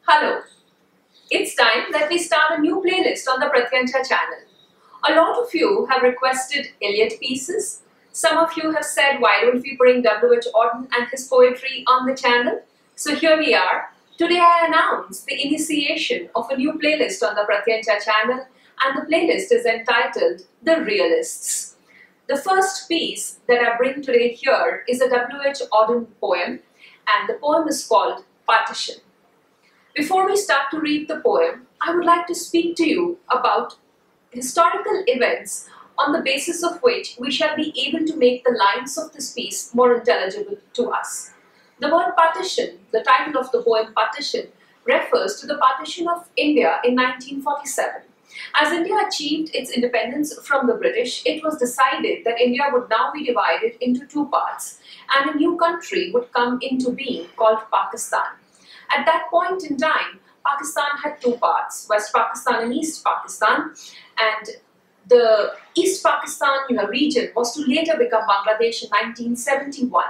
Hello, it's time that we start a new playlist on the Pratyancha channel. A lot of you have requested Eliot pieces. Some of you have said, why don't we bring W.H. Auden and his poetry on the channel? So here we are. Today I announce the initiation of a new playlist on the Pratyancha channel, and the playlist is entitled The Realists. The first piece that I bring today here is a W.H. Auden poem, and the poem is called Partition. Before we start to read the poem, I would like to speak to you about historical events on the basis of which we shall be able to make the lines of this piece more intelligible to us. The word partition, the title of the poem Partition, refers to the partition of India in 1947. As India achieved its independence from the British, it was decided that India would now be divided into two parts, and a new country would come into being called Pakistan. At that point in time, Pakistan had two parts, West Pakistan and East Pakistan, and the East Pakistan region was to later become Bangladesh in 1971.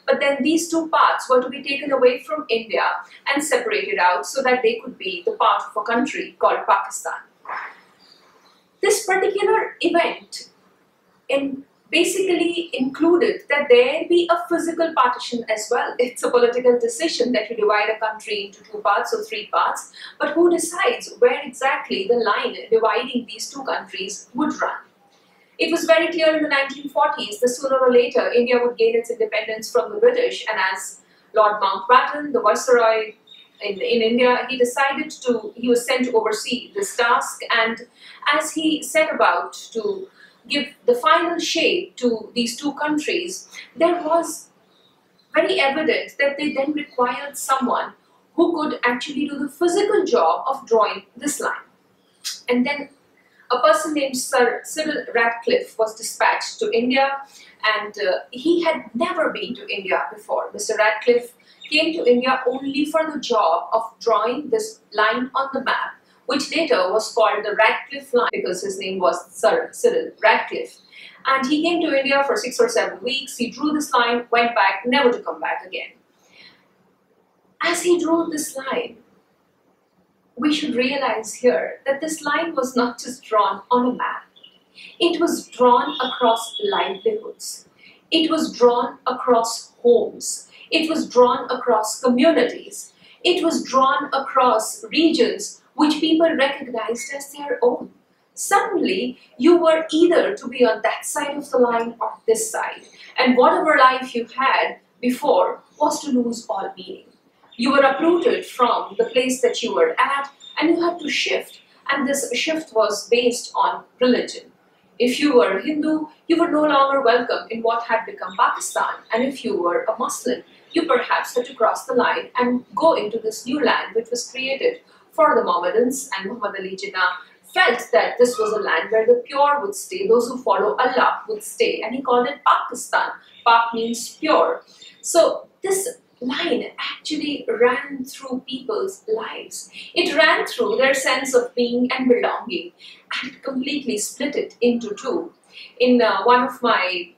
But then these two parts were to be taken away from India and separated out so that they could be the part of a country called Pakistan. This particular event basically included that there be a physical partition as well. It's a political decision that you divide a country into two parts or three parts, but who decides where exactly the line dividing these two countries would run? It was very clear in the 1940s that sooner or later India would gain its independence from the British, and as Lord Mountbatten, the Viceroy in India, he was sent to oversee this task, and as he set about to give the final shape to these two countries, there was very evident that they then required someone who could actually do the physical job of drawing this line. And then a person named Sir Cyril Ratcliffe was dispatched to India, and he had never been to India before. Mr. Ratcliffe came to India only for the job of drawing this line on the map, which later was called the Ratcliffe line because his name was Sir Cyril Ratcliffe. And he came to India for 6 or 7 weeks, he drew this line, went back, never to come back again. As he drew this line, we should realize here that this line was not just drawn on a map. It was drawn across livelihoods. It was drawn across homes. It was drawn across communities. It was drawn across regions which people recognized as their own. Suddenly, you were either to be on that side of the line or this side, and whatever life you had before was to lose all meaning. You were uprooted from the place that you were at, and you had to shift, and this shift was based on religion. If you were Hindu, you were no longer welcome in what had become Pakistan, and if you were a Muslim, you perhaps had to cross the line and go into this new land which was created for the Mohammedans, and Muhammad Ali Jinnah felt that this was a land where the pure would stay, those who follow Allah would stay, and he called it Pakistan. Pak means pure. So this line actually ran through people's lives. It ran through their sense of being and belonging, and it completely split it into two. In one of my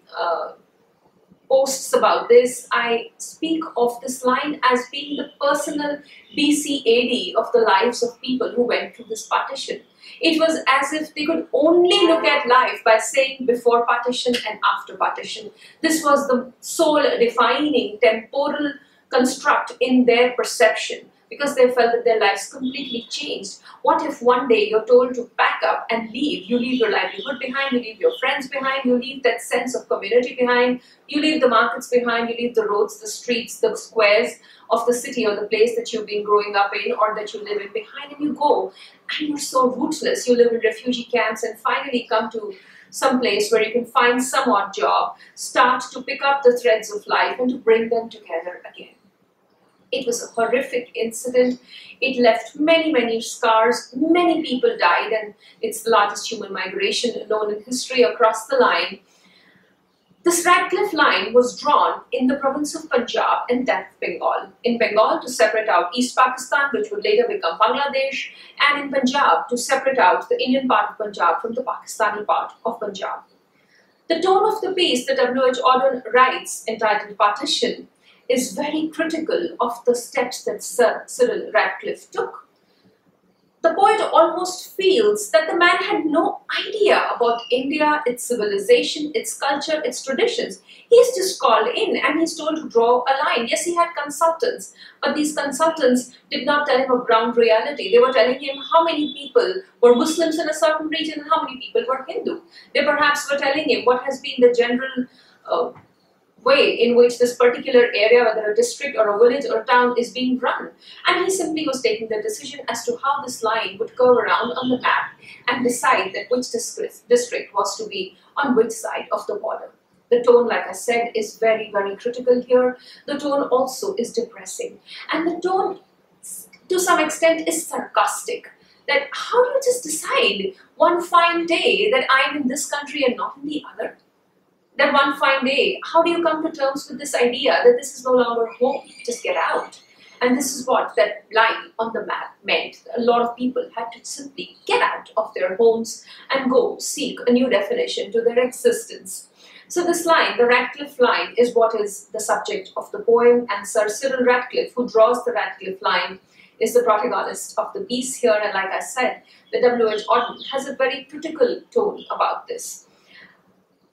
posts about this, I speak of this line as being the personal BCAD of the lives of people who went through this partition. It was as if they could only look at life by saying before partition and after partition. This was the sole defining temporal construct in their perception, because they felt that their lives completely changed. What if one day you're told to pack up and leave? You leave your livelihood behind, you leave your friends behind, you leave that sense of community behind, you leave the markets behind, you leave the roads, the streets, the squares of the city or the place that you've been growing up in or that you live in behind, and you go, and you're so rootless. You live in refugee camps and finally come to some place where you can find some odd job, start to pick up the threads of life and to bring them together again. It was a horrific incident. It left many, many scars. Many people died, and it's the largest human migration known in history across the line. This Ratcliffe line was drawn in the province of Punjab and that of Bengal. In Bengal to separate out East Pakistan, which would later become Bangladesh, and in Punjab to separate out the Indian part of Punjab from the Pakistani part of Punjab. The tone of the piece that W.H. Auden writes, entitled Partition, is very critical of the steps that Sir Cyril Radcliffe took. The poet almost feels that the man had no idea about India, its civilization, its culture, its traditions. He's just called in and he's told to draw a line. Yes, he had consultants, but these consultants did not tell him of ground reality. They were telling him how many people were Muslims in a certain region and how many people were Hindu. They perhaps were telling him what has been the general way in which this particular area, whether a district or a village or a town, is being run. And he simply was taking the decision as to how this line would curve around on the map and decide that which district was to be on which side of the border. The tone, like I said, is very, very critical here. The tone also is depressing. And the tone, to some extent, is sarcastic. That how do you just decide one fine day that I'm in this country and not in the other? That one fine day, how do you come to terms with this idea that this is no longer home, just get out? And this is what that line on the map meant. A lot of people had to simply get out of their homes and go seek a new definition to their existence. So this line, the Radcliffe line, is what is the subject of the poem, and Sir Cyril Radcliffe, who draws the Radcliffe line, is the protagonist of the piece here. And like I said, the W.H. Auden has a very critical tone about this.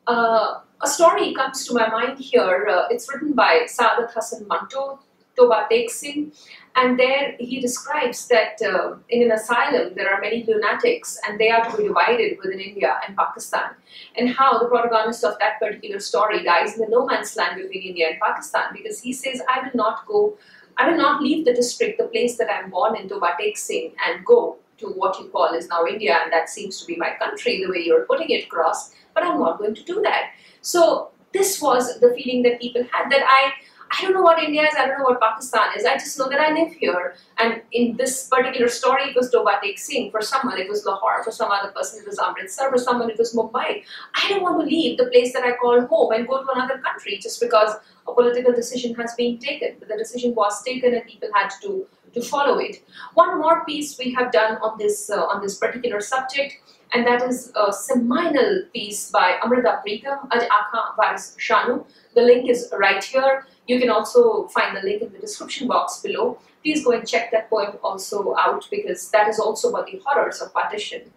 A story comes to my mind here. It's written by Saadat Hasan Manto, Toba Tek Singh, and there he describes that in an asylum there are many lunatics and they are to be divided within India and Pakistan, and how the protagonist of that particular story dies in the no man's land between India and Pakistan, because he says, I will not leave the district, the place that I'm born in, Toba Tek Singh, and go to what you call is now India, and that seems to be my country, the way you're putting it across, but I'm not going to do that. So this was the feeling that people had, that I don't know what India is, I don't know what Pakistan is, I just know that I live here. And in this particular story, it was Toba Tek Singh. For someone, it was Lahore. For some other person, it was Amritsar. For someone, it was Mumbai. I don't want to leave the place that I call home and go to another country just because a political decision has been taken. But the decision was taken and people had to follow it. One more piece we have done on this particular subject, and that is a seminal piece by Amrita Pritam, Aj Aakhan Varis Shanu. The link is right here. You can also find the link in the description box below. Please go and check that poem also out, because that is also about the horrors of partition.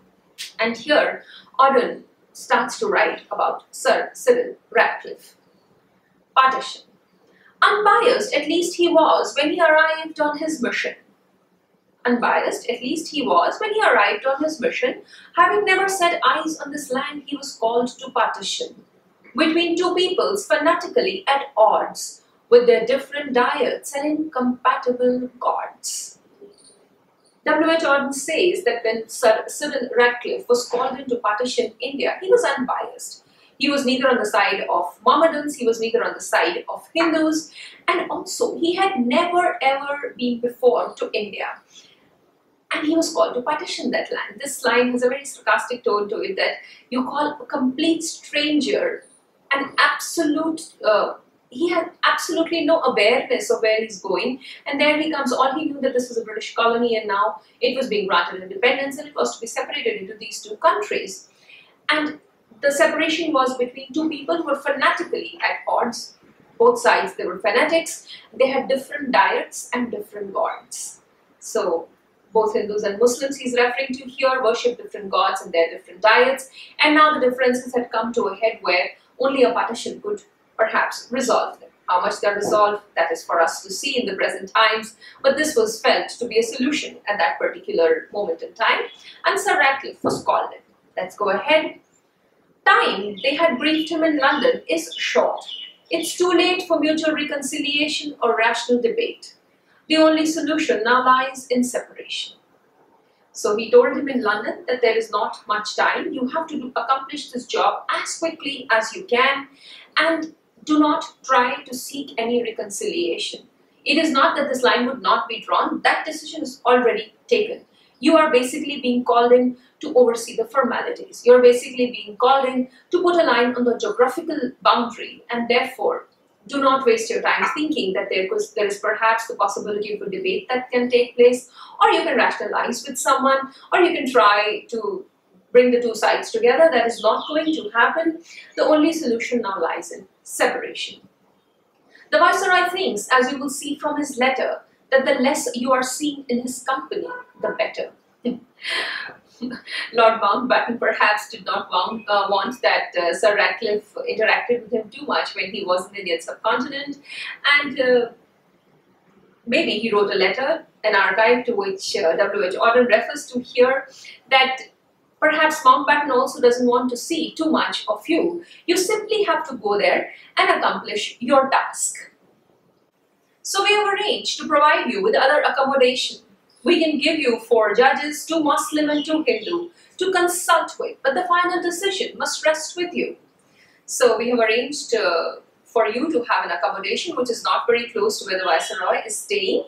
And here, Auden starts to write about Sir Cyril Radcliffe. Partition. Unbiased, at least he was when he arrived on his mission. Unbiased, at least he was when he arrived on his mission. Having never set eyes on this land, he was called to partition between two peoples fanatically at odds, with their different diets and incompatible gods. W.H. Auden says that when Sir Cyril Radcliffe was called in to partition India, he was unbiased. He was neither on the side of Mohammedans, he was neither on the side of Hindus, and also he had never ever been before to India. And he was called to partition that land. This line has a very sarcastic tone to it, that you call a complete stranger an absolute, he had absolutely no awareness of where he's going, and there he comes. All he knew that this was a British colony and now it was being granted independence and it was to be separated into these two countries. And the separation was between two people who were fanatically at odds. Both sides, they were fanatics, they had different diets and different gods. So both Hindus and Muslims he's referring to here worship different gods and their different diets, and now the differences had come to a head where only a partition could perhaps resolve them. How much they're resolved, that is for us to see in the present times, but this was felt to be a solution at that particular moment in time, and Sir Radcliffe was called in. Let's go ahead. Time, they had briefed him in London, is short. It's too late for mutual reconciliation or rational debate. The only solution now lies in separation. So he told him in London that there is not much time. You have to accomplish this job as quickly as you can, and do not try to seek any reconciliation. It is not that this line would not be drawn. That decision is already taken. You are basically being called in to oversee the formalities. You're basically being called in to put a line on the geographical boundary, and therefore do not waste your time thinking that there is perhaps the possibility of a debate that can take place, or you can rationalize with someone, or you can try to bring the two sides together. That is not going to happen. The only solution now lies in separation. The Viceroy thinks, as you will see from his letter, that the less you are seen in his company, the better. Lord Mountbatten perhaps did not want that Sir Ratcliffe interacted with him too much when he was in the Indian subcontinent, and maybe he wrote a letter, an archive to which W.H. Auden refers to here, that perhaps Mountbatten also doesn't want to see too much of you. You simply have to go there and accomplish your task. So we have arranged to provide you with other accommodation. We can give you 4 judges, 2 Muslim and 2 Hindu, to consult with, but the final decision must rest with you. So we have arranged for you to have an accommodation which is not very close to where the Viceroy is staying.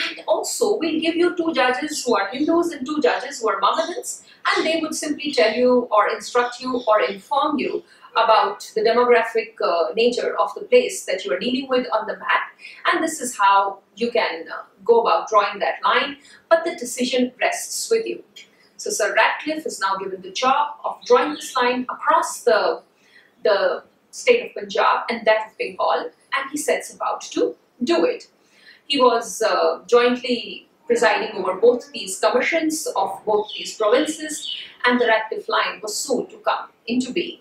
And also we'll give you 2 judges who are Hindus and 2 judges who are Mohammedans, and they would simply tell you or instruct you or inform you about the demographic nature of the place that you are dealing with on the map, and this is how you can go about drawing that line, but the decision rests with you. So Sir Ratcliffe is now given the job of drawing this line across the state of Punjab and that of Bengal, and he sets about to do it. He was jointly presiding over both these commissions of both these provinces, and the Ratcliffe line was soon to come into being.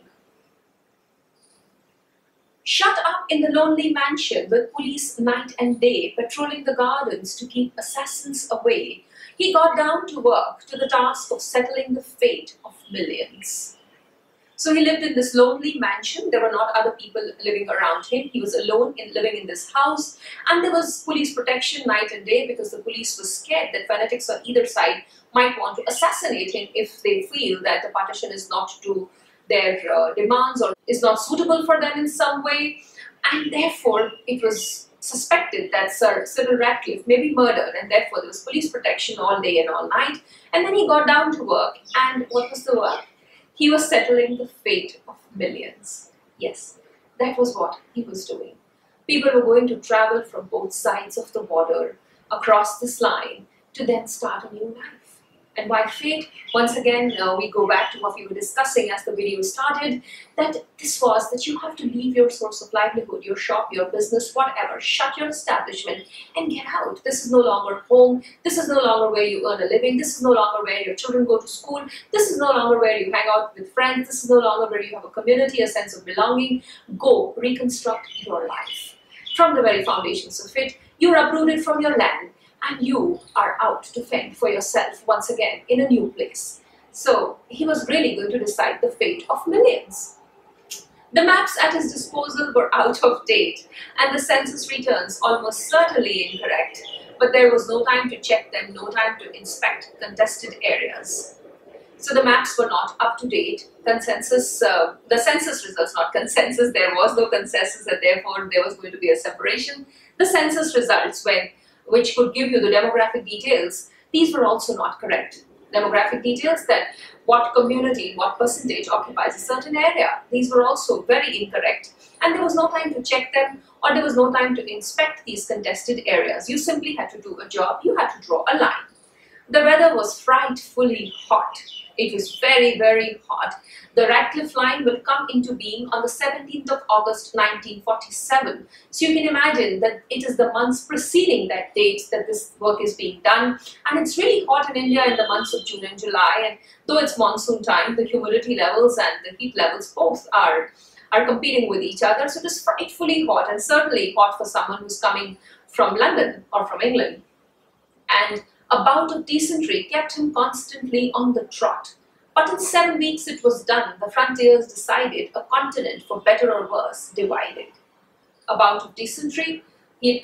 Shut up in the lonely mansion with police night and day, patrolling the gardens to keep assassins away, he got down to work to the task of settling the fate of millions. So he lived in this lonely mansion. There were not other people living around him. He was alone living in this house, and there was police protection night and day because the police was scared that fanatics on either side might want to assassinate him if they feel that the partition is not to their demands or is not suitable for them in some way, and therefore it was suspected that Sir Cyril Ratcliffe may be murdered, and therefore there was police protection all day and all night. And then he got down to work, and what was the work? He was settling the fate of millions. Yes, that was what he was doing. People were going to travel from both sides of the border across this line to then start a new life. And why fate? Once again, we go back to what we were discussing as the video started, that this was that you have to leave your source of livelihood, your shop, your business, whatever, shut your establishment and get out. This is no longer home. This is no longer where you earn a living. This is no longer where your children go to school. This is no longer where you hang out with friends. This is no longer where you have a community, a sense of belonging. Go, reconstruct your life. From the very foundations of it, you're uprooted from your land, and you are out to fend for yourself once again in a new place. So he was really going to decide the fate of millions. The maps at his disposal were out of date, and the census returns almost certainly incorrect, but there was no time to check them, no time to inspect contested areas. So the maps were not up to date. The census results, not consensus, there was no consensus, and therefore there was going to be a separation. The census results, which could give you the demographic details, these were also not correct. Demographic details that what community, what percentage occupies a certain area, these were also very incorrect, and there was no time to check them, or there was no time to inspect these contested areas. You simply had to do a job, you had to draw a line. The weather was frightfully hot. It was very, very hot. The Ratcliffe line will come into being on the 17th of August 1947. So you can imagine that it is the months preceding that date that this work is being done. And it's really hot in India in the months of June and July. And though it's monsoon time, the humidity levels and the heat levels both are competing with each other. So it is frightfully hot, and certainly hot for someone who's coming from London or from England. And a bout of dysentery kept him constantly on the trot. But in 7 weeks it was done. The frontiers decided, a continent, for better or worse, divided. A bout of dysentery. He'd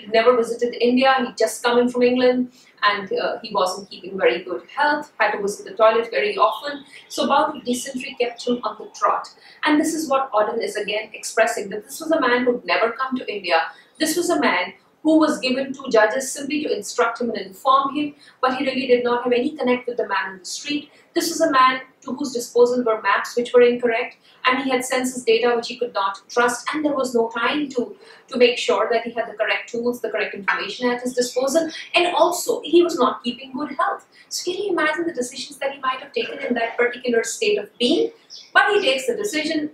never visited India, he'd just come in from England, and he wasn't keeping very good health, had to visit the toilet very often. So a bout of dysentery kept him on the trot. And this is what Auden is again expressing, that this was a man who'd never come to India. This was a man who was given 2 judges simply to instruct him and inform him, but he really did not have any connect with the man in the street. This was a man to whose disposal were maps which were incorrect, and he had census data which he could not trust, and there was no time to make sure that he had the correct tools, the correct information at his disposal, and also he was not keeping good health. So can you imagine the decisions that he might have taken in that particular state of being? But he takes the decision,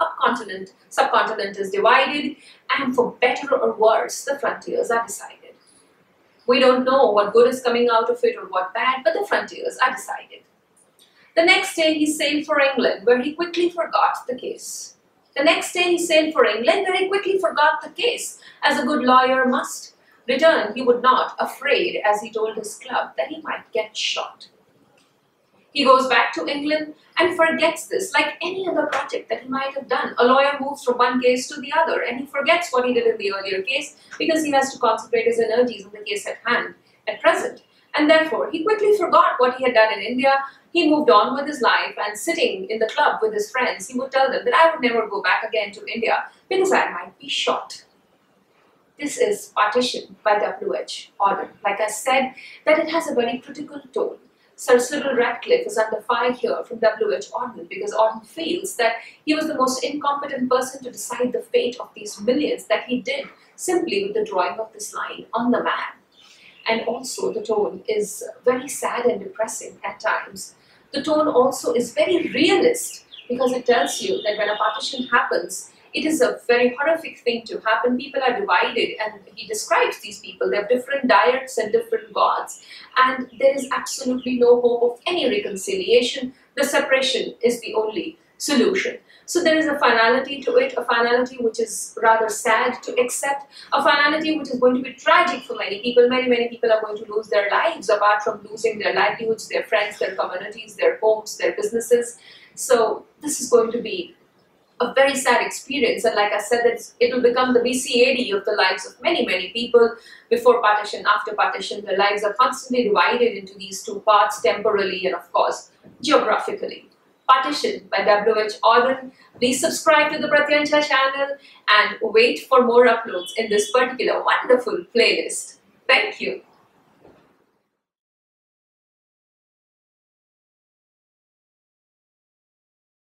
subcontinent is divided, and for better or worse, the frontiers are decided. We don't know what good is coming out of it or what bad, but the frontiers are decided. The next day he sailed for England, where he quickly forgot the case. The next day he sailed for England, where he quickly forgot the case, as a good lawyer must. Return he would not, afraid, as he told his club, that he might get shot. He goes back to England and forgets this, like any other project that he might have done. A lawyer moves from one case to the other, and he forgets what he did in the earlier case because he has to concentrate his energies on the case at hand, at present. And therefore, he quickly forgot what he had done in India. He moved on with his life, and sitting in the club with his friends, he would tell them that I would never go back again to India because I might be shot. This is Partition by W.H. Auden. Like I said, that it has a very critical tone. Sir Cyril Ratcliffe is under fire here from W.H. Auden because Auden feels that he was the most incompetent person to decide the fate of these millions that he did simply with the drawing of this line on the map. And also the tone is very sad and depressing at times. The tone also is very realist because it tells you that when a partition happens, it is a very horrific thing to happen. People are divided, and he describes these people. They have different diets and different gods, and there is absolutely no hope of any reconciliation. The separation is the only solution. So there is a finality to it, a finality which is rather sad to accept, a finality which is going to be tragic for many people. Many people are going to lose their lives, apart from losing their livelihoods, their friends, their communities, their homes, their businesses. So this is going to be a very sad experience, and like I said, it will become the BCAD of the lives of many people. Before partition, after partition, their lives are constantly divided into these two parts, temporally and of course geographically. Partition by W.H. Auden. Please subscribe to the Pratyancha channel and wait for more uploads in this particular wonderful playlist. Thank you.